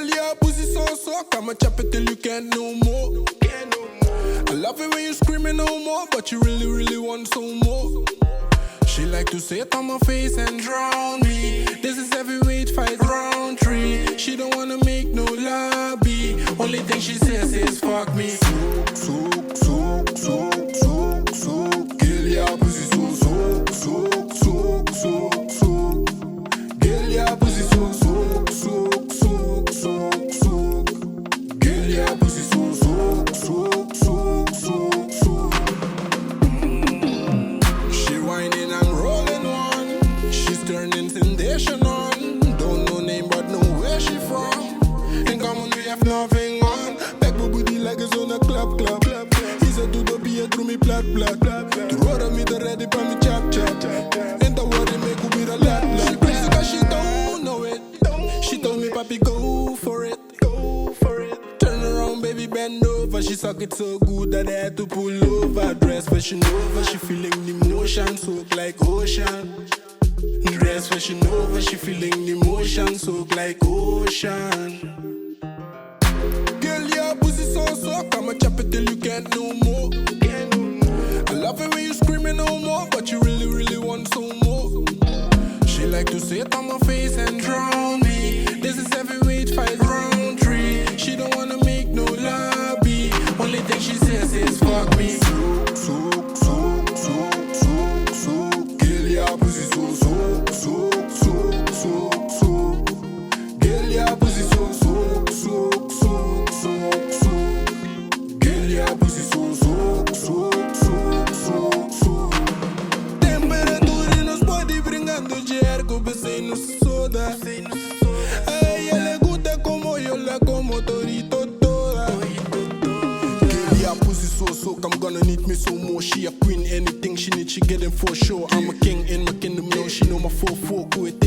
Girl, your pussy so soft, I'ma chop it till you can't no more. I love it when you screaming no more, but you really want some more. She like to sit on my face and drown me. This is heavyweight fight round 3. She don't wanna make no lobby. Only thing she says is fuck me. Soak. Girl, your pussy so soak. Girl, your pussy so soak. Girl, your pussy so soak. She whining and rolling on. She's turning sensation on. Don't know name but know where she from. In common we have nothing on. Back booty like it's on a club. He's a do the beer through me plat. To roll me the ready for me chop. And the word make me the lap. She crazy cause she don't know it. She told me papi go for it. Turn around baby bend over. She suck it so good that I had to pull over. Dress fashion over. She feeling the motion soak like ocean. Dress fashion over. She feeling the motion soak like ocean. Girl, your pussy so soak, I'ma chop it till you can't no more. I love it when you screaming no more, but you really want some more. She like to sit on my face and drown me. This is heavyweight fight round 3. She don't wanna make no lobby. Only thing she says is fuck me. Soak. Girl, your pussy so soak. Girl, your pussy so soak. Girl, your pussy so soak. Temperatura nos pode bringando jergo, besei no soda. A ella le gusta como yo la como todito toda. Girl, your pussy so soak, I'm gonna need me some more. She a queen, anything she need, she getting for sure. I'm a king in my kingdom, now she know my 4-4, go it